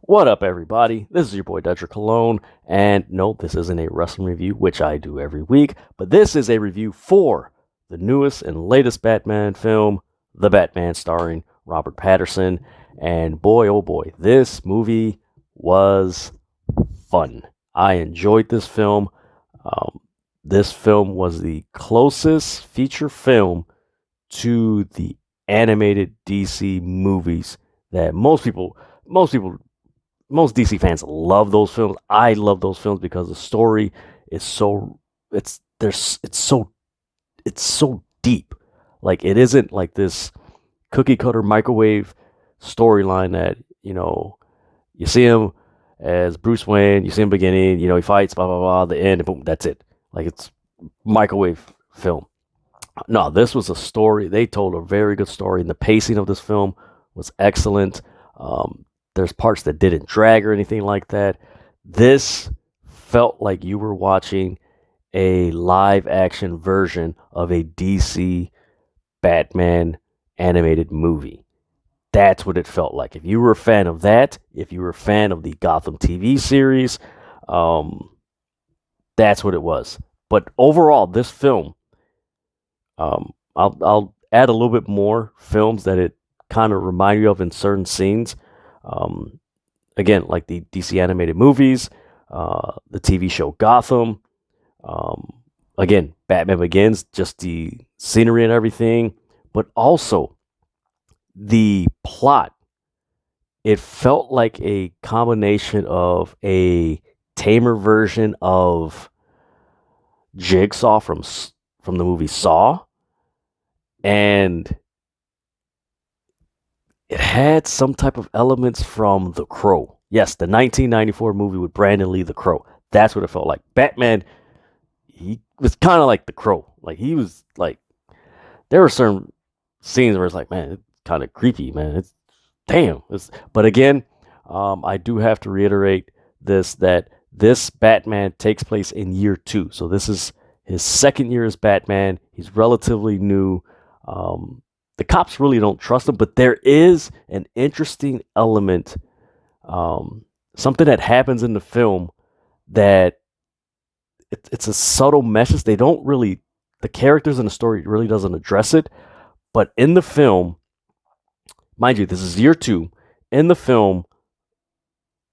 What up, everybody? This is your boy Dedrian Colon, and no, this isn't a wrestling review, which I do every week, but this is a review for the newest and latest Batman film, The Batman, starring Robert Pattinson. And boy, oh boy, this movie was fun. I enjoyed this film. This film was the closest feature film to the animated DC movies that most DC fans love those films. I love those films because the story is so it's so deep. Like, it isn't like this cookie cutter microwave storyline that, you see him as Bruce Wayne, you see him beginning, he fights, blah blah blah, the end, and boom, that's it. Like, it's microwave film. No, this was a story. They told a very good story, and the pacing of this film was excellent. There's parts that didn't drag or anything like that. This felt like you were watching a live action version of a DC Batman animated movie. That's what it felt like. If you were a fan of that, if you were a fan of the Gotham TV series, that's what it was. But overall, this film, I'll add a little bit more films that it kind of remind you of in certain scenes. Again, like the DC animated movies, the TV show Gotham. Again, Batman Begins, just the scenery and everything, but also the plot. It felt like a combination of a tamer version of Jigsaw from the movie Saw, and it had some type of elements from The Crow. Yes, the 1994 movie with Brandon Lee, The Crow. That's what it felt like. Batman, he was kind of like The Crow. Like, he was like, there were certain scenes where it's like, man, it's kind of creepy, man. It's damn. But again, I do have to reiterate that this Batman takes place in year 2. So this is his second year as Batman. He's relatively new. The cops really don't trust him, but there is an interesting element, something that happens in the film that it's a subtle message. They don't really, the characters in the story really doesn't address it, but in the film, mind you, this is year 2. In the film,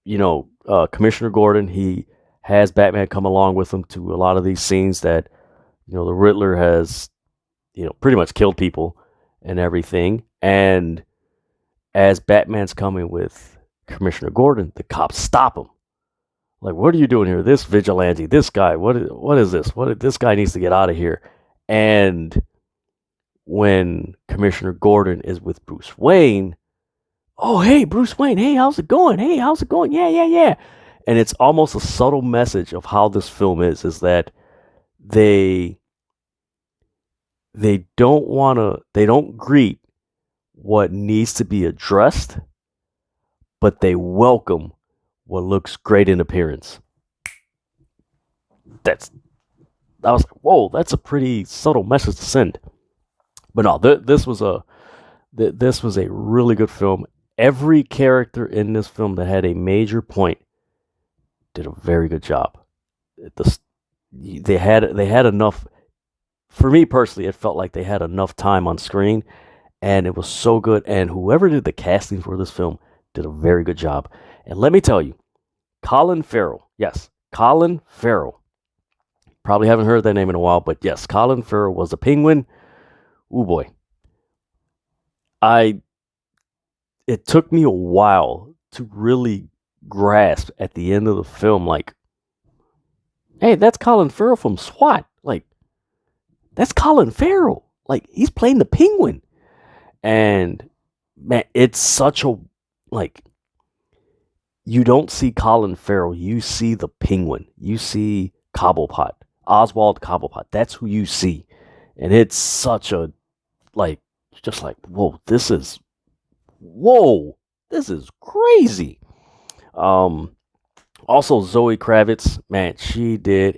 Commissioner Gordon, he has Batman come along with him to a lot of these scenes that, the Riddler has, pretty much killed people and everything. And as Batman's coming with Commissioner Gordon, the cops stop him. Like, what are you doing here? This vigilante, this guy, what is this? This guy needs to get out of here. And when Commissioner Gordon is with Bruce Wayne, oh, hey, Bruce Wayne, hey, how's it going? Hey, how's it going? Yeah. And it's almost a subtle message of how this film is that they don't greet what needs to be addressed, but they welcome what looks great in appearance. I was like, whoa, that's a pretty subtle message to send. But no, this was a really good film. Every character in this film that had a major point did a very good job. They had enough. For me personally, it felt like they had enough time on screen, and it was so good. And whoever did the casting for this film did a very good job. And let me tell you, Colin Farrell, yes, Colin Farrell. Probably haven't heard that name in a while, but yes, Colin Farrell was the Penguin. Oh boy. It took me a while to really grasp at the end of the film, like, hey, that's Colin Farrell from SWAT. Like, that's Colin Farrell. Like, he's playing the Penguin. And man, it's such a, like, you don't see Colin Farrell, you see the Penguin. You see Cobblepot, Oswald Cobblepot. That's who you see. And it's such a, like, just like, whoa, this is crazy. Also, Zoe Kravitz, man, she did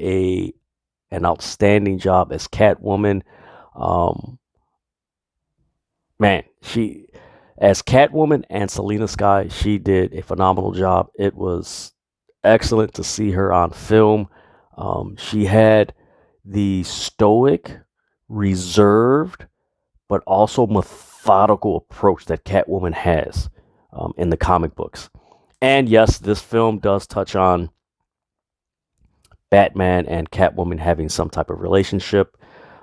an outstanding job as Catwoman. Man, As Catwoman and Selena Sky, she did a phenomenal job. It was excellent to see her on film. She had the stoic, reserved, but also methodical approach that Catwoman has in the comic books. And yes, this film does touch on Batman and Catwoman having some type of relationship.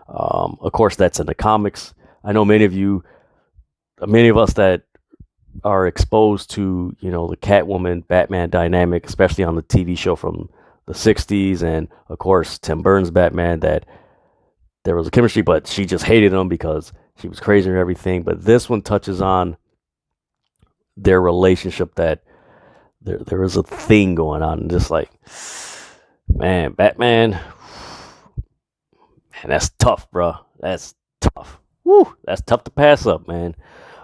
Of course, that's in the comics. I know many of us that are exposed to, the Catwoman Batman dynamic, especially on the TV show from the 60s, and of course Tim Burton's Batman, that there was a chemistry, but she just hated him because she was crazy and everything. But this one touches on their relationship, that there is a thing going on, and just like, man, Batman, man, that's tough, bro. That's tough. Woo, that's tough to pass up, man.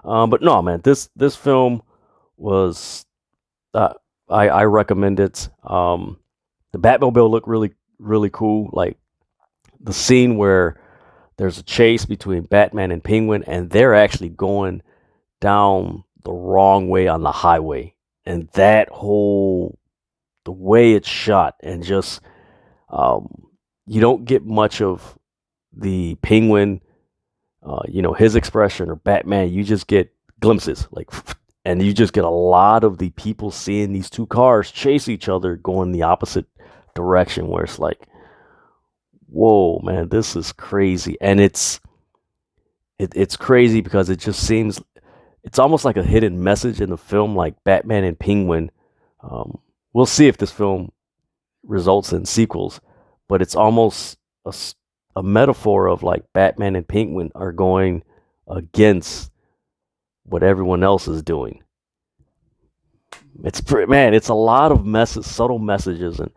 But no, man, this film was, I recommend it. The Batmobile looked really really cool. Like the scene where there's a chase between Batman and Penguin, and they're actually going down the wrong way on the highway, and the way it's shot, and just you don't get much of the Penguin, his expression, or Batman. You just get glimpses, like, and you just get a lot of the people seeing these two cars chase each other going the opposite direction, where it's like, whoa, man, this is crazy. And it's crazy because it just seems, it's almost like a hidden message in the film, like Batman and Penguin. We'll see if this film results in sequels, but it's almost a metaphor of like Batman and Penguin are going against what everyone else is doing. It's a lot of subtle messages, and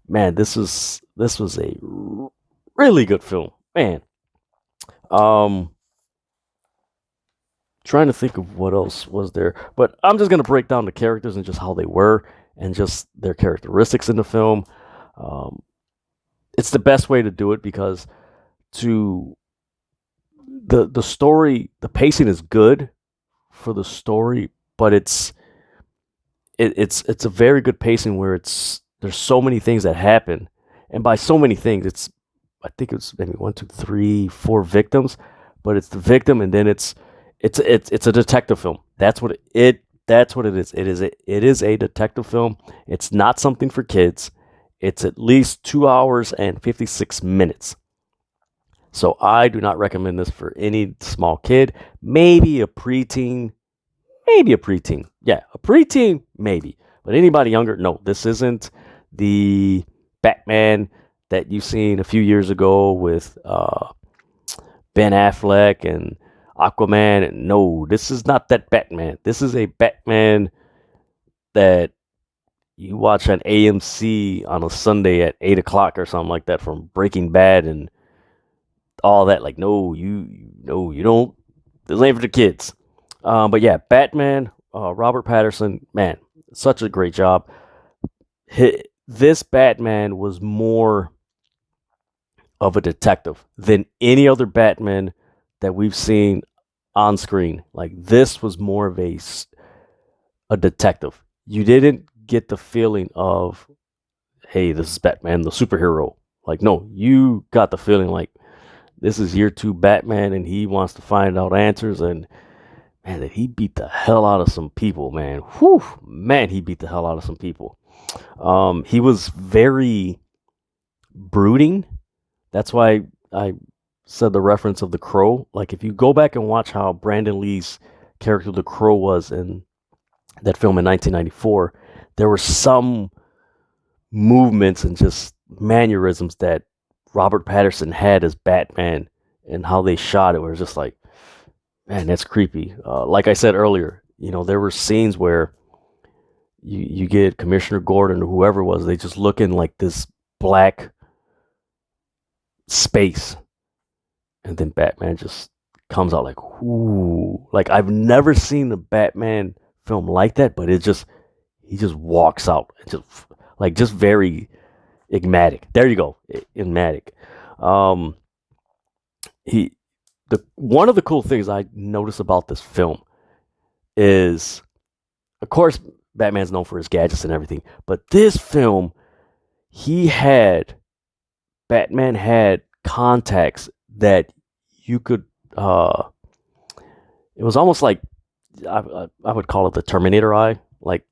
man, this was a really good film, man. Trying to think of what else was there, but I'm just gonna break down the characters and just how they were, and just their characteristics in the film. It's the best way to do it, because to the story, the pacing is good for the story, but it's a very good pacing where there's so many things that happen, and by so many things, I think it's maybe 1, 2, 3, 4 victims, but it's the victim, and then it's a detective film. That's what it is. It is a detective film. It's not something for kids. It's at least 2 hours and 56 minutes. So I do not recommend this for any small kid. Maybe a preteen. Yeah, a preteen, maybe. But anybody younger, no. This isn't the Batman that you've seen a few years ago with Ben Affleck and Aquaman. No, this is not that Batman. This is a Batman that you watch on AMC on a Sunday at 8 o'clock or something like that, from Breaking Bad and all that. Like, no, you don't. This ain't for the kids. But yeah, Batman, Robert Pattinson, man, such a great job. This Batman was more of a detective than any other Batman that we've seen on screen. Like, this was more of a detective. You didn't get the feeling of, hey, this is Batman, the superhero. Like, no, you got the feeling like this is year 2 Batman, and he wants to find out answers. And man, that he beat the hell out of some people, man. Whew, man, he beat the hell out of some people. He was very brooding. That's why I said the reference of the Crow. Like, if you go back and watch how Brandon Lee's character, the Crow, was in that film in 1994, there were some movements and just mannerisms that Robert Pattinson had as Batman, and how they shot it, where it's just like, man, that's creepy. Like I said earlier, there were scenes where you get Commissioner Gordon or whoever it was, they just look in like this black space, and then Batman just comes out like, ooh. Like, I've never seen a Batman film like that, but he just walks out. It's just very enigmatic. There you go, enigmatic. One of the cool things I noticed about this film, is, of course, Batman's known for his gadgets and everything, but this film, he had Batman had contacts that you could. It was almost like I would call it the Terminator eye, like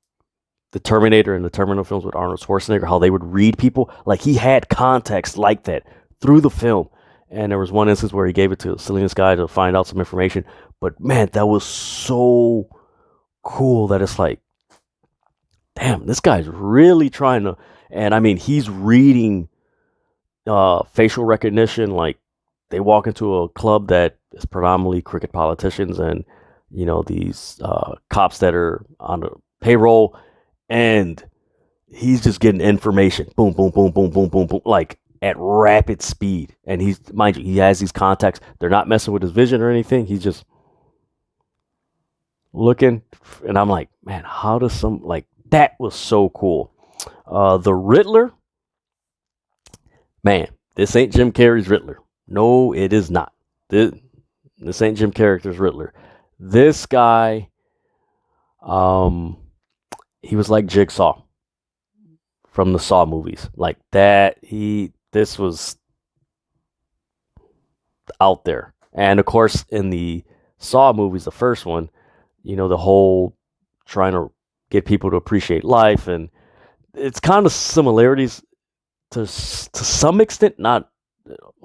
the Terminator and the Terminator films with Arnold Schwarzenegger, how they would read people. Like he had context like that through the film. And there was one instance where he gave it to Selena Sky to find out some information. But man, that was so cool that it's like, damn, this guy's really trying to. And I mean, he's reading facial recognition. Like they walk into a club that is predominantly crooked politicians and these cops that are on the payroll, and he's just getting information, boom, boom, boom, boom, boom, boom, boom, like at rapid speed. And mind you, he has these contacts. They're not messing with his vision or anything. He's just looking, and I'm like, man, how does that was so cool. The Riddler, man, this ain't Jim Carrey's Riddler. No, it is not. This ain't Jim Carrey's Riddler. This guy, he was like Jigsaw from the Saw movies. Like that, this was out there. And of course, in the Saw movies, the first one, the whole trying to get people to appreciate life, and it's kind of similarities to some extent, not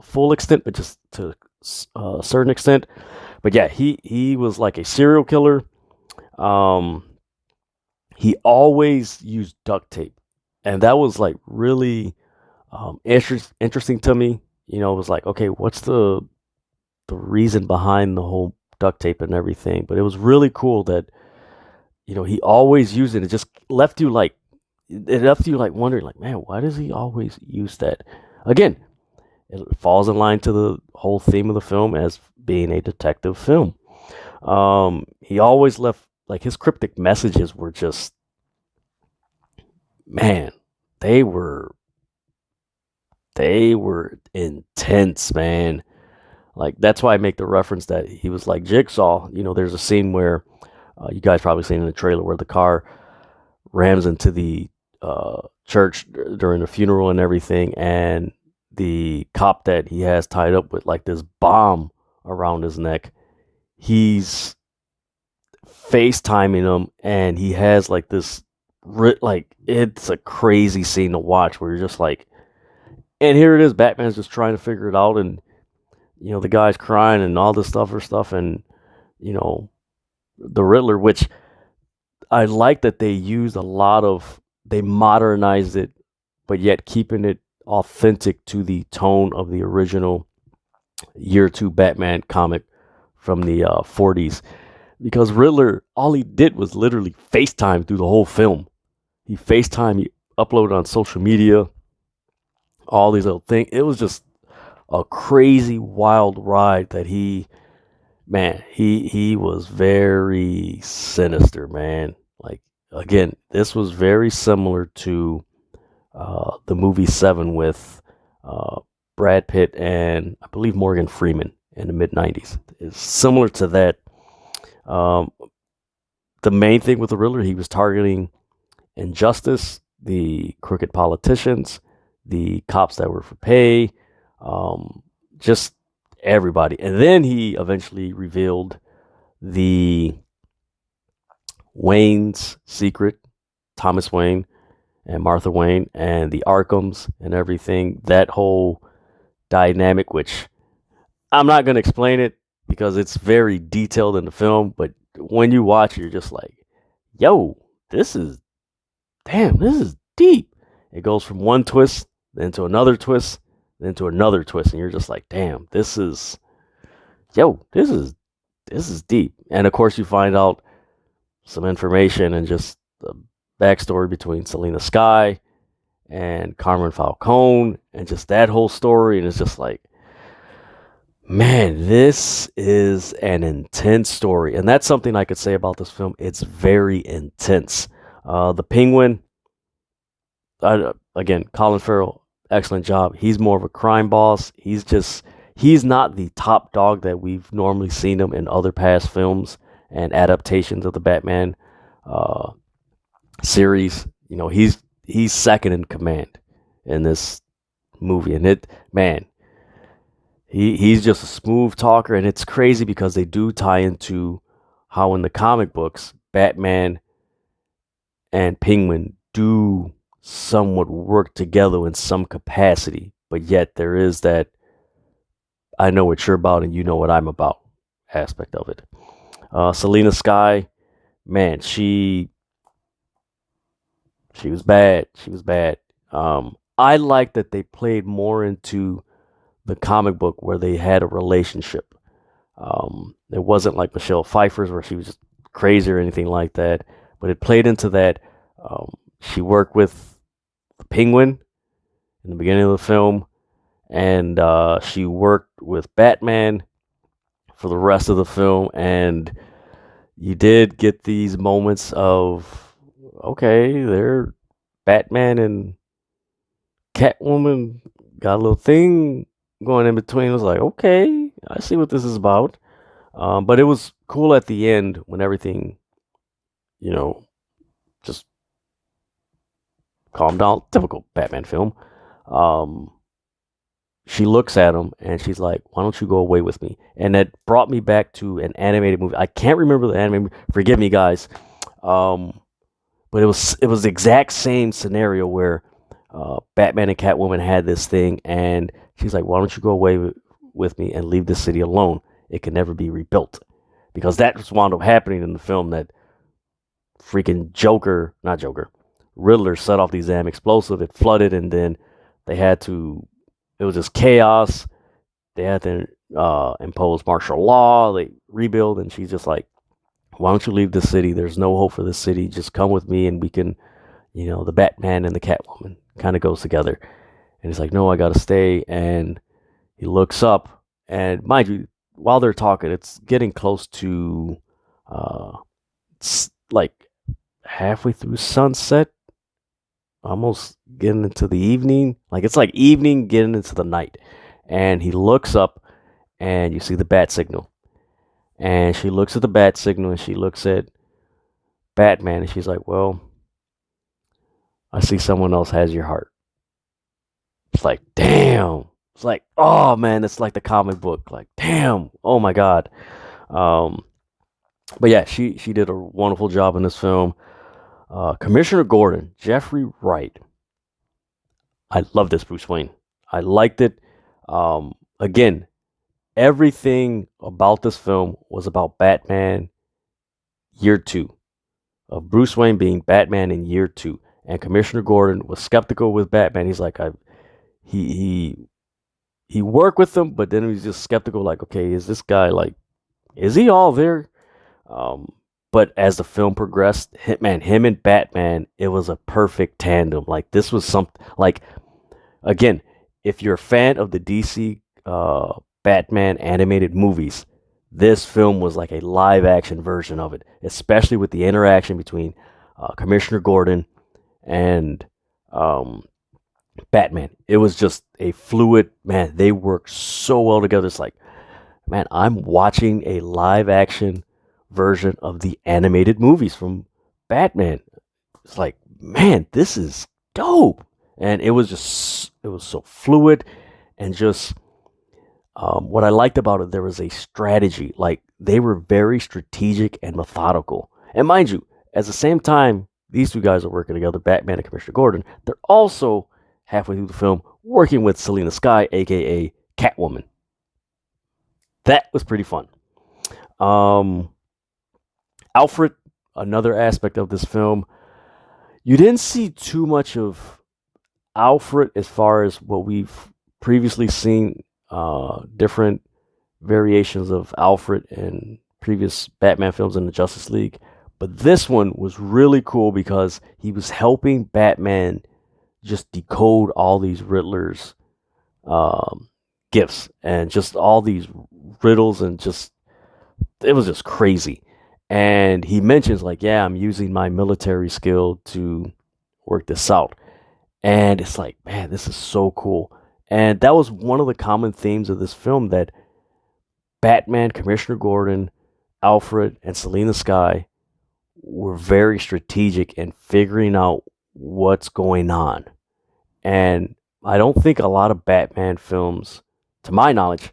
full extent, but just to a certain extent. But yeah, he was like a serial killer. He always used duct tape, and that was like really interesting to me. It was like, okay, what's the reason behind the whole duct tape and everything? But it was really cool that he always used it. It just left you like wondering, like, man, why does he always use that? Again, it falls in line to the whole theme of the film as being a detective film. He always left, like, his cryptic messages were just, man, they were intense, man. Like, that's why I make the reference that he was like Jigsaw. There's a scene where you guys probably seen in the trailer where the car rams into the church during the funeral and everything, and the cop that he has tied up with like this bomb around his neck, he's FaceTiming him, and he has like this like, it's a crazy scene to watch where you're just like, and here it is, Batman's just trying to figure it out, and the guy's crying and all this stuff, and the Riddler, which I like that they modernized it, but yet keeping it authentic to the tone of the original year 2 Batman comic from the 40s. Because Riddler, all he did was literally FaceTime through the whole film. He uploaded on social media, all these little things. It was just a crazy, wild ride that he was very sinister, man. Like, again, this was very similar to the movie Seven with Brad Pitt and I believe Morgan Freeman in the mid-90s. It's similar to that. The main thing with the Riddler, he was targeting injustice, the crooked politicians, the cops that were for pay, just everybody. And then he eventually revealed the Wayne's secret, Thomas Wayne and Martha Wayne, and the Arkhams and everything. That whole dynamic, which I'm not going to explain it because it's very detailed in the film, but when you watch it, you're just like, yo, this is deep. It goes from one twist, then to another twist, then to another twist, and you're just like, damn, this is deep. And of course, you find out some information and just the backstory between Selena Sky and Carmen Falcone, and just that whole story, and it's just like, man, this is an intense story. And that's something I could say about this film. It's very intense. The Penguin, again, Colin Farrell, excellent job. He's more of a crime boss. He's not the top dog that we've normally seen him in other past films and adaptations of the Batman uh, series. He's second in command in this movie, and he's just a smooth talker, and it's crazy because they do tie into how in the comic books Batman and Penguin do somewhat work together in some capacity, but yet there is that I know what you're about and you know what I'm about aspect of it. Selena Sky, man, she was bad. She was bad. I like that they played more into the comic book where they had a relationship. It wasn't like Michelle Pfeiffer's where she was just crazy or anything like that, but it played into that. She worked with the Penguin in the beginning of the film, and she worked with Batman for the rest of the film, and you did get these moments of okay, they're Batman and Catwoman got a little thing going in between. It was like, okay, I see what this is about. But it was cool at the end when everything, you know, just calmed down. Typical Batman film. Um, she looks at him and she's like, "Why don't you go away with me?" And that brought me back to an animated movie. I can't remember the anime. Forgive me, guys. Um, but it was the exact same scenario where Batman and Catwoman had this thing, and she's like, "Why don't you go away with me and leave the city alone? It can never be rebuilt." Because that just wound up happening in the film that freaking not Joker, Riddler set off these damn explosive. It flooded, and then they had to. It was just chaos. They had to impose martial law. They rebuild, and she's just like, "Why don't you leave the city? There's no hope for the city. Just come with me, and we can." The Batman and the Catwoman kind of goes together. And he's like, "No, I gotta stay." And he looks up, and mind you, while they're talking, it's getting close to, it's like halfway through sunset, almost getting into the evening. Like it's like evening getting into the night. And he looks up, and you see the bat signal. And she looks at the bat signal, and she looks at Batman, and she's like, "Well, I see someone else has your heart." It's like, damn. It's like, oh man, it's like the comic book. Like, damn. Oh my god. Um, but yeah, she did a wonderful job in this film. Commissioner Gordon, Jeffrey Wright. I love this Bruce Wayne. I liked it. Again, everything about this film was about Batman year two, of Bruce Wayne being Batman in year two. And Commissioner Gordon was skeptical with Batman. He's like, he worked with him, but then he was just skeptical. Like, okay, is this guy like, is he all there? But as the film progressed, him and Batman, it was a perfect tandem. Like this was something. Like again, if you're a fan of the DC Batman animated movies, this film was like a live action version of it, especially with the interaction between Commissioner Gordon and Batman. It was just a fluid, man. They work so well together. It's like, man, I'm watching a live action version of the animated movies from Batman. It's like, man, this is dope. And it was so fluid, and just what I liked about it, there was a strategy. Like they were very strategic and methodical. And mind you, at the same time, these two guys are working together, Batman and Commissioner Gordon. They're also halfway through the film working with Selena Sky, aka Catwoman. That was pretty fun. Alfred, another aspect of this film, you didn't see too much of Alfred as far as what we've previously seen, different variations of Alfred in previous Batman films in the Justice League. But this one was really cool because he was helping Batman just decode all these Riddler's gifts and just all these riddles, and just it was just crazy. And he mentions like, yeah, I'm using my military skill to work this out. And it's like, man, this is so cool. And that was one of the common themes of this film, that Batman, Commissioner Gordon, Alfred and Selena Sky were very strategic in figuring out what's going on. And I don't think a lot of Batman films, to my knowledge,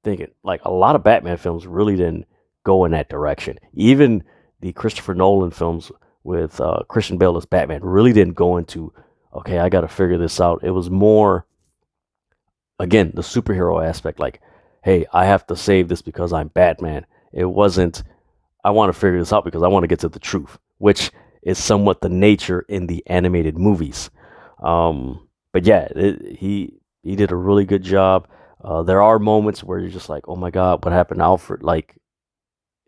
thinking like a lot of Batman films really didn't go in that direction. Even the Christopher Nolan films with Christian Bale as Batman really didn't go into, okay, I got to figure this out. It was more, again, the superhero aspect, like, hey, I have to save this because I'm Batman. It wasn't, I want to figure this out because I want to get to the truth, which is somewhat the nature in the animated movies. But yeah, he did a really good job. There are moments where you're just like, oh my god, what happened to Alfred? Like,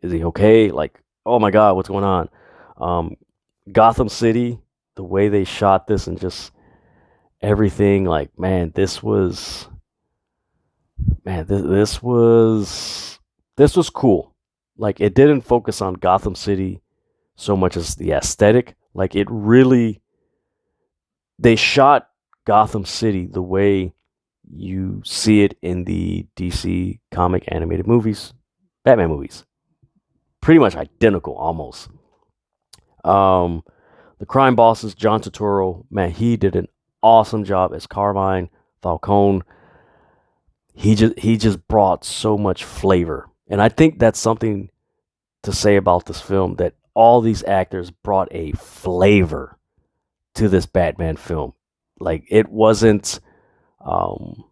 is he okay? Like, oh my god, what's going on? Um, Gotham City, the way they shot this and just everything, like, man, this was cool. Like, it didn't focus on Gotham City so much as the aesthetic. Like, it really, they shot Gotham City the way you see it in the DC comic animated movies, Batman movies. Pretty much identical, almost. Um, the crime bosses, John Turturro, man, he did an awesome job as Carmine Falcone. He just brought so much flavor, and I think that's something to say about this film, that all these actors brought a flavor to this Batman film. Like, it wasn't um,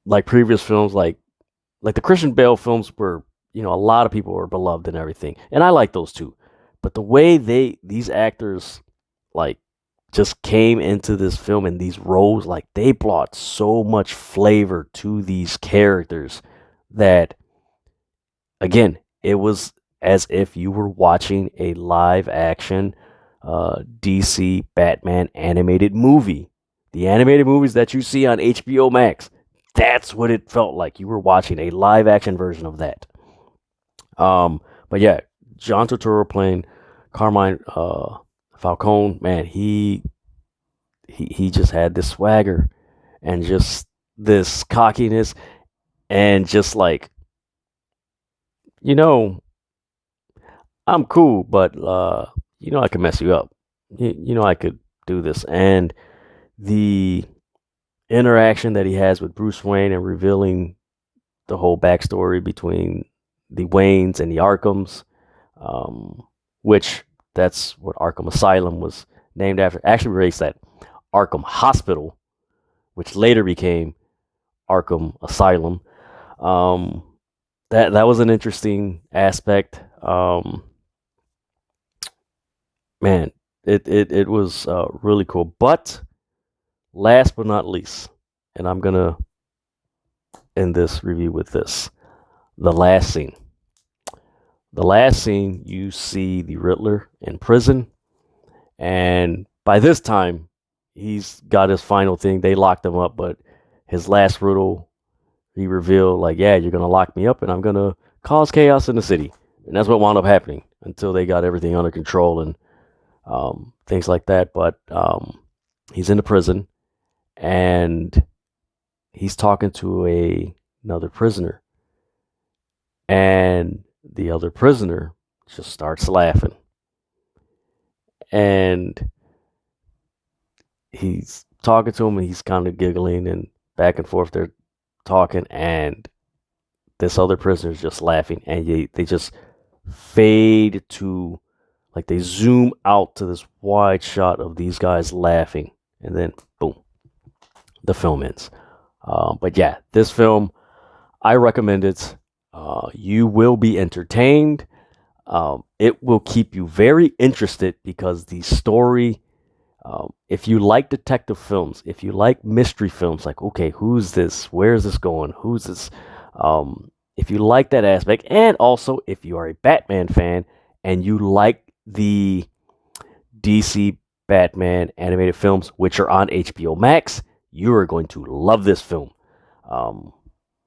like previous films, like the Christian Bale films were, a lot of people were beloved and everything, and I like those too. But the way these actors like just came into this film in these roles, like they brought so much flavor to these characters that, again, it was as if you were watching a live action DC Batman animated movie. The animated movies that you see on HBO Max, that's what it felt like. You were watching a live action version of that. But yeah, John Turturro playing Carmine Falcone, man, he just had this swagger and just this cockiness and just like, you know, I'm cool, but I can mess you up. I could do this. And the interaction that he has with Bruce Wayne and revealing the whole backstory between the Waynes and the Arkhams, which that's what Arkham Asylum was named after. Actually, erased that Arkham Hospital, which later became Arkham Asylum. Um, that was an interesting aspect. Man, it was really cool. But last but not least, and I'm gonna end this review with this: the last scene. The last scene, you see the Riddler in prison, and by this time, he's got his final thing. They locked him up, but his last riddle, he revealed, like, yeah, you're gonna lock me up, and I'm gonna cause chaos in the city, and that's what wound up happening until they got everything under control and things like that. But he's in the prison, and he's talking to another prisoner, and the other prisoner just starts laughing, and he's talking to him, and he's kind of giggling and back and forth. They're talking, and this other prisoner is just laughing, and they just fade to, like, they zoom out to this wide shot of these guys laughing, and then boom, the film ends. But yeah, this film, I recommend it. You will be entertained. It will keep you very interested because the story, if you like detective films, if you like mystery films, like, okay, who's this? Where's this going? Who's this? If you like that aspect, and also if you are a Batman fan and you like the DC Batman animated films, which are on HBO Max, you are going to love this film.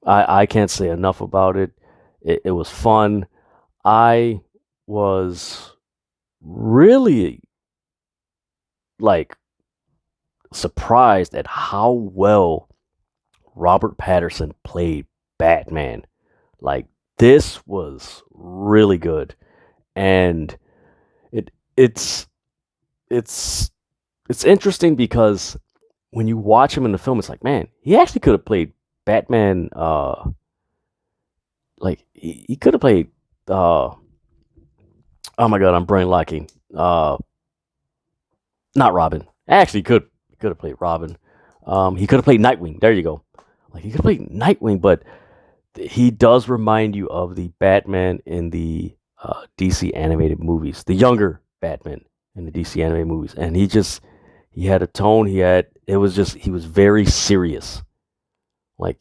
I can't say enough about it. It was fun. I was really, like, surprised at how well Robert Pattinson played Batman. Like, this was really good, and it it's it's it's interesting because when you watch him in the film, it's like, man, he actually could have played Batman. Like he could have played. Oh my god, I'm brain locking. Not Robin. Actually, he could have played Robin. He could have played Nightwing. There you go. Like he could have played Nightwing, but he does remind you of the Batman in the DC animated movies, the younger Batman in the DC animated movies, and he had a tone. It was just he was very serious. Like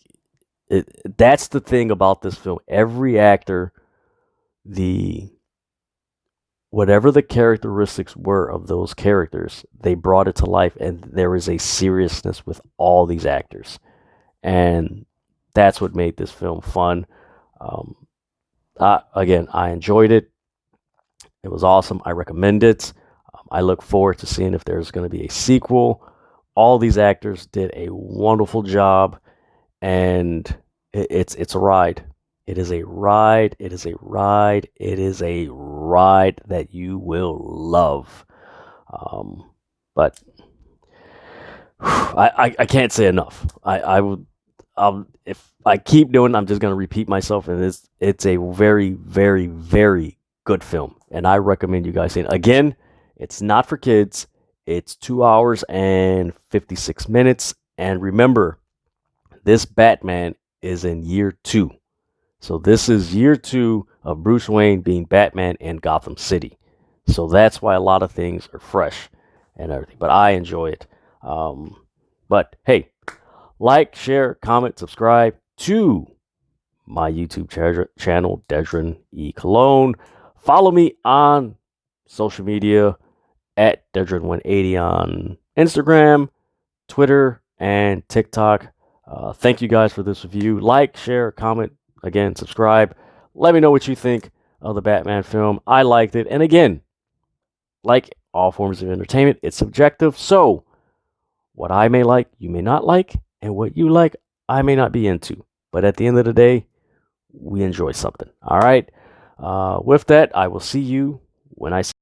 that's the thing about this film. Every actor, the whatever the characteristics were of those characters, they brought it to life, and there is a seriousness with all these actors, and that's what made this film fun. Um, Again, I enjoyed it. It was awesome. I recommend it. I look forward to seeing if there's going to be a sequel. All these actors did a wonderful job, and it's a ride. It is a ride. It is a ride. It is a ride that you will love. But I can't say enough. I would if I keep doing it, I'm just gonna repeat myself, and it's a very, very, very good film, and I recommend you guys see it. Again, it's not for kids. It's 2 hours and 56 minutes, and remember, this Batman is in year 2. So this is year 2 of Bruce Wayne being Batman in Gotham City. So that's why a lot of things are fresh and everything. But I enjoy it. But hey, like, share, comment, subscribe to my YouTube channel, Dedrian E. Colon. Follow me on social media at Dedrian180 on Instagram, Twitter, and TikTok. Thank you guys for this review. Like, share, comment, again, subscribe. Let me know what you think of the Batman film. I liked it. And again, like all forms of entertainment, it's subjective. So what I may like, you may not like. And what you like, I may not be into. But at the end of the day, we enjoy something. All right. With that, I will see you when I see